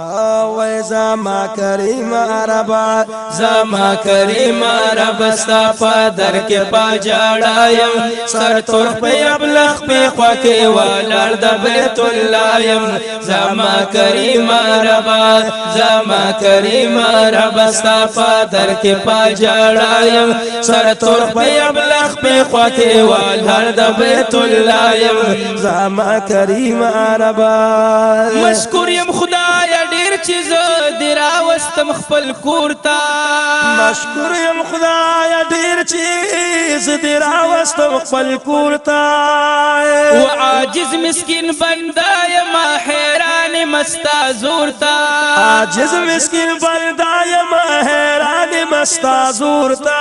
وای زما کریم عربا زما کریم عرب ستا پا در کے پا جاڑایم سر ترخ پہ ابلخ پہ خواکے والار دا بیت اللہ یم زما کریم عربا زما کریم عرب ستا پا در کے پا جاڑایم سر ترخ پہ ابلخ پہ خواکے والار دا بیت اللہ یم زما کریم عربا مشکور یم خدایا ډیر چیز دی راوستم خپل کورتا مشکور یم خدایا ډیر چیز دی راوستم خپل کورتا وعاجز مسکین بندا یم حیران مستا زورتا عاجز مسکین بندا یم حیران مستا زورتا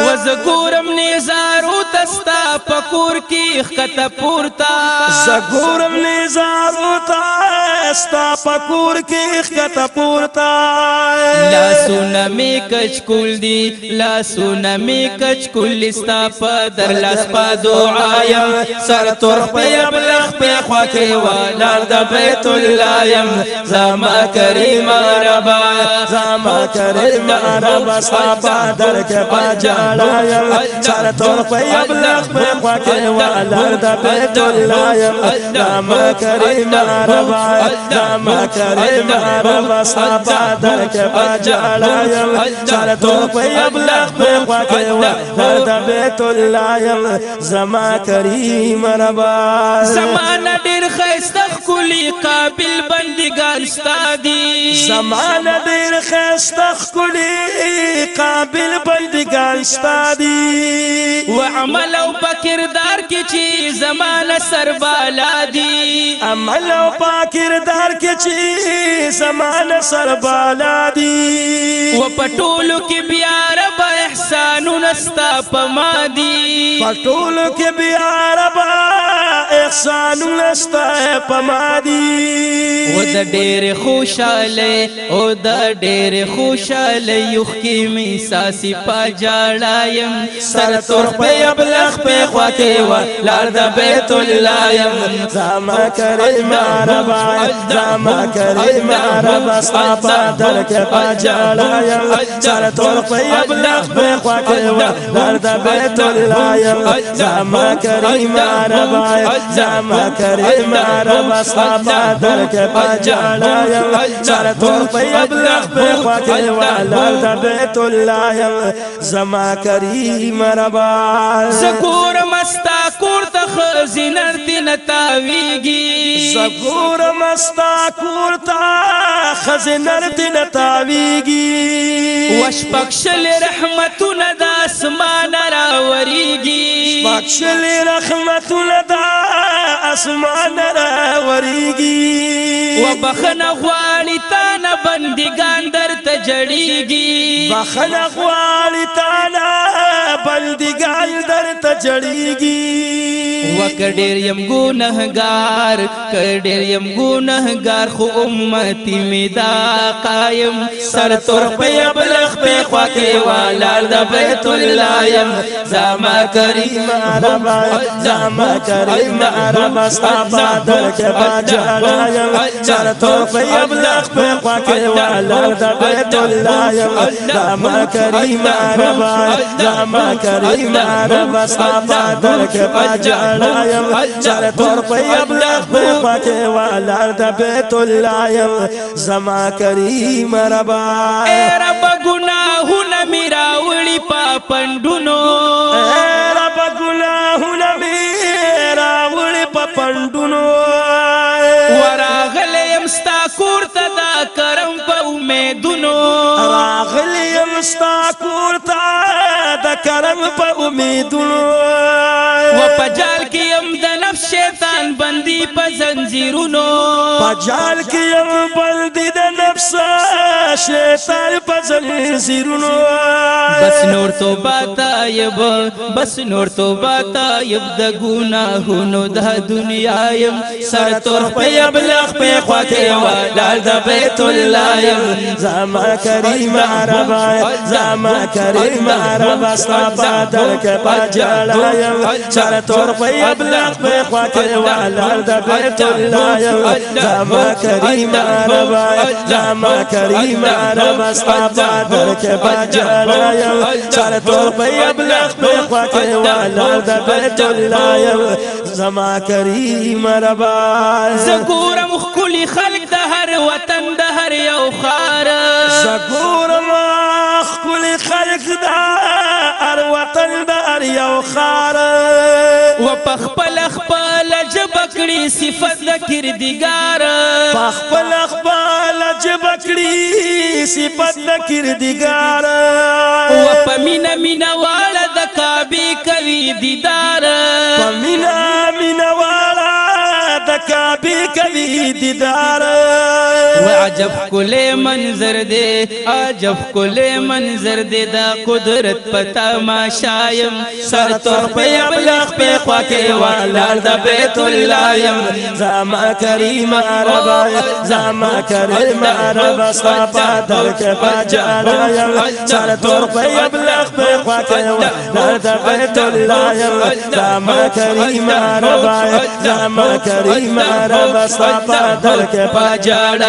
وزګورم نزارو تستا پکور کی خط پورتا زګورم نزارو تستا پکور کی خط پورتا لا سونا می کچ کول دی لا سونا می کچ کول استا پدر لاس پا دعایم سر تور پہ ابلغ پہ خواکے والار دا بیت اللہ یم زما کریم عربا زما کریم عربا ستا پدر کے پا جاڑایم سر تور پہ ابلغ پہ خواکے والار دا بیت اللہ یم زما کریم عربا زما کریم عربا ستا پدر کے پا جاڑایم سر تور پہ ابلغ پہ خواکے والار دا بیت اللہ یم زما کریم عربا زمانہ ډیر خیسته ښکلي قابل بندګان ستا دي زمانہ ډیر خیسته ښکلي قابل بندګان ستا دي وعمل او په کردار کې چې زمانہ سربالا دي عمل او په کردار کې چې زمانہ سربالا دي و پټولو کې بیا رب احسانونه ستا په ما دي پټولو کې بیا رب احسانونه ستا په ما دي و د ډېر خوشاله او د ډېر خوشاله یوخ کې می ساسي پا جاړایم سر تور په ابلغ په خواکه و لار د بیت الله یم زما کریم عربا زما کریم عربا ستا په در کې پا جاړایم سر تور په ابلغ په خواکه و لار د بیت الله یم زما کریم عربا زما کریم عربا ستا په در کې پا جاړایم سر تور په ابلغ په خواکه و لار د بیت الله یم زما کریم عربا زګور مستا کور ته خزینر دین تاویږي زګور مستا کور ته خزینر دین تاویږي وش پکشل رحمتونه د اسمان راوریږي پکشل رحمتونه د اسمان راوریږي و بخنه غواړي تا نه بندګان درته جړیږي بخنه غواړي تا نه بندګان درته جړیږي و کډیر یم ګنهګار کډیر یم ګنهګار خو امتی می دا قائم سر تور په ابلغ په خواکه والار د بیت الله یم زما کریم عربا زما کریم عربا ستا در کې پا جاړایم سر تور په ابلغ په خواکه والار د بیت الله یم زما کریم عربا زما کریم عربا ستا در کې پا جاړایم سر تور په ابلغ په خواکه والار د بیت الله یم زما کریم عربا اے رب گناہونه میرا وړي په پندونو اے رب گناہونه میرا وړي په پندونو وراغلی یم ستا کور ته دا کرم په امیدونو راغلی یم ستا کور ته د کرم په امیدونو و پجال کې یم د نفس شیطان بندي په زنجیرونو پجال کې یم بندي د نفس شیطان پزلی زیرونو بس نور توبه تایب بس نور توبه تایب د ګناهونو د دنیا یم سر تور په ابلغ په خوا کې ولاړ د بیت الله یم زما کریم عربا زما کریم عربا ستا په در کې پاجړا یم سر تور په ابلغ په خوا کې ولاړ د بیت الله یم زما کریم عربا زما کریم عربا ستا په در کې پاجړا یم سر تور په ابلغ په خوا کې ولاړ د بیت الله یم زما کریم عربا زګورم خولي خلق د هر وطن د هر یو خار زګورم خولي خلق د هر وطن د هر یو خار و پخپل خپل جبکړي صفت د کردګار پخپل خپل جبکړي صفت د کردګار و پمینا مینا والا د کعبه کوي دیدار پمینا مینا والا د کعبه کوي دیدار وعجب کل منظر دے عجب کل منظر دے دا قدرت پتا ما شایم سر تور پہ ابلغ پہ خواکے والار دا بیت اللہ یم زما کریم عربا زما کریم عربا صفا در کے پاجانا یم سر تور پہ ابلغ پہ خواکے والار دا بیت اللہ یم زما کریم عربا زما کریم عربا صفا در کے پاجانا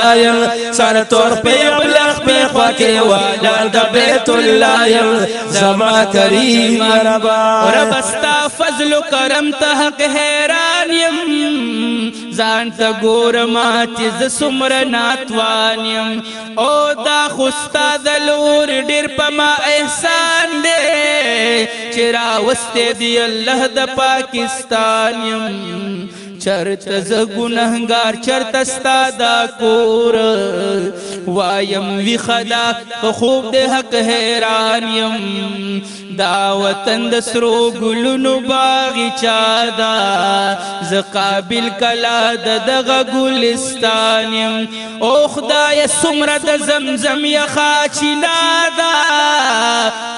سر تور پہ ابلغ پہ خواکے والار دا بیت اللہ یم زما کریم ربا ربستا فضل و کرم تا حق حیران یم زان تا گورما چیز سمر ناتوان یم او دا خستا دلور ڈر پما احسان دے چرا وستے دی اللہ دا پاکستان یم چرت ز گنہگار چرت ستا دا کور وایم وی خدا خوب دے حق حیران یم دا وطن د سرو گلونو باغچا دا ز قابل کلا د دغه ګلستان یم او خدای سمره د زمزم یخا چینا دا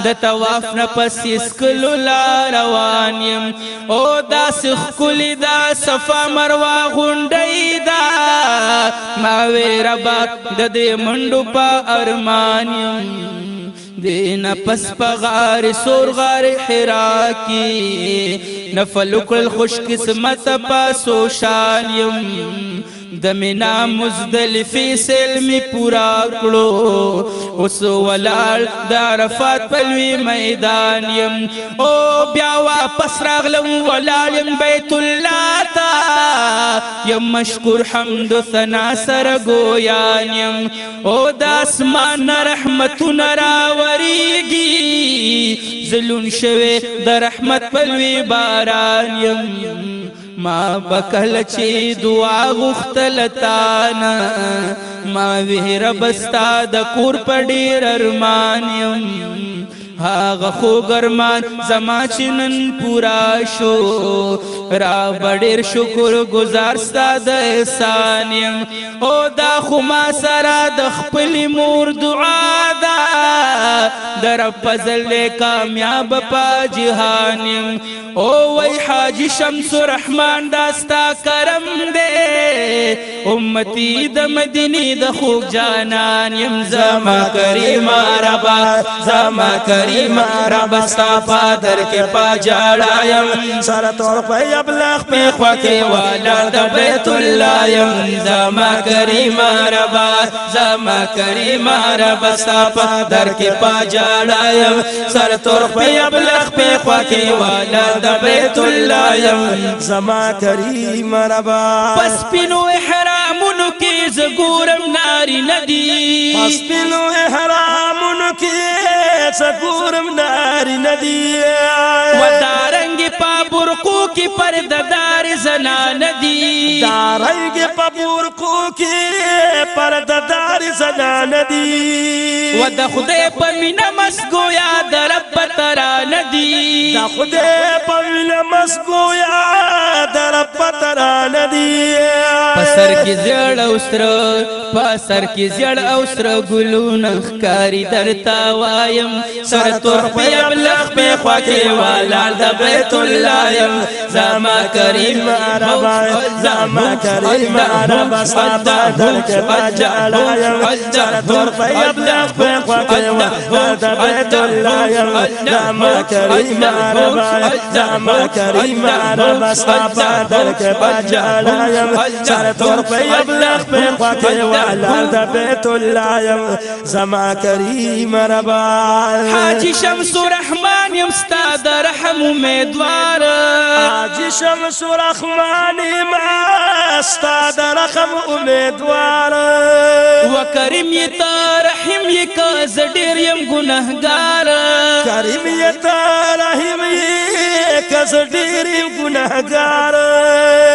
د طواف نه پس اسکلو لا روان یم او دا سخکلی دا صفا مروا غونډی دا ما وی ربا د دې منډو په ارمان یم دین پس پغار سور غار حرا کی نفل کل خوش قسمت پاسو شان یم دمنا مزدلفی سلمی پورا کړو اوس ولال د عرفات پلوی میدان یم او بیا واپس راغلم ولال یم بیت الله تا یم مشکور حمد ثنا سر گویان یم او د اسمان رحمتونه راوریږي زلون شوه د رحمت پلوی باران یم ما بکل چی دعا غختلتانا ما وی ربستا د کور په ډیر ارمان یم هاغه خو ګرمان زما چنن پورا شو را بډیر شکر گزار ستا د احسان یم او دا خو ما سره د خپل مور دعا دا در فضل کامیاب پا جهان یم او وی حاجی شمس رحمان داستا کرم دے امتی د مدینی د خوب جانان یم زما کریم ربا زما کریم ربا ستا پادر کے پا جاڑا یم سر طور پہ ابلغ پہ خواکے والار د بیت اللہ یم زما کریم ربا زما کریم ربا ستا پادر کے پا جاڑا یم سر طور پہ ابلغ پہ خواکے والار د بیت اللہ یم زما کریم ربا پس پینو احرامونو کی زگورم ناری ندی پس پینو احرامونو کی زگورم ناری ندی و دارنگی پا برقو کی پرددار زنان دی دارنگی پا برقو کی پرددار زنان دی و د خدای پا مینا مسگویا در رب تران ندی دا خدای پویل مسگویا در پتران دی پسر کی زیړ اوستر پسر کی زیړ اوستر ګلون خکاری درتا وایم سر تور په ابلغ په خوا کې والال د بیت الله يم زما کریم ربا زما کریم ربا ستا در کے پجالا یم سر تور په ابلغ په خوا کې والال د بیت الله یم زما کریم ربا زما کریم ربا ستا در کے پجالا یم سر تور په ابلغ په خوا کې والال د بیت الله یم زما کریم ربا حاجی شمس الرحمن یم استاد رحم امیدوار حاجی شمس الرحمن ما استاد رحم امیدوار و کریم یتا رحیم یکا زډیر یم گناهګار کریم یتا رحیم یکا زډیر یم گناهګار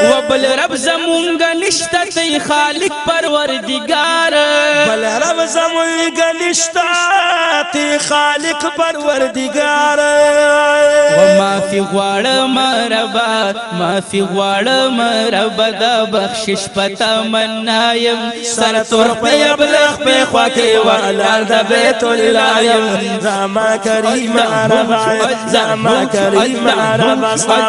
و بل رب زمونږ نشته تی خالق پروردگار بل رب زمونږ نشته تی خالق پروردگار و معافی غواړم ربا معافی غواړم ربا د بخشش پتا منایم سر تور په ابلغ په خوا کې والال د بیت الله یم زما کریم ربا زما کریم ربا ستا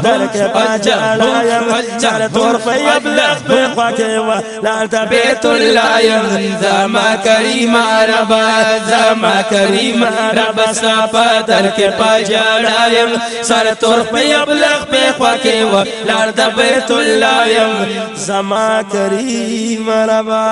در کې پجالا یم سر تور په ابلغ په خوا کې والال د بیت الله یم زما کریم ربا زما کریم ربا ستا در کې پجالا یم سر تور په ابلغ په خوا کې والال د بیت الله یم زما کریم ربا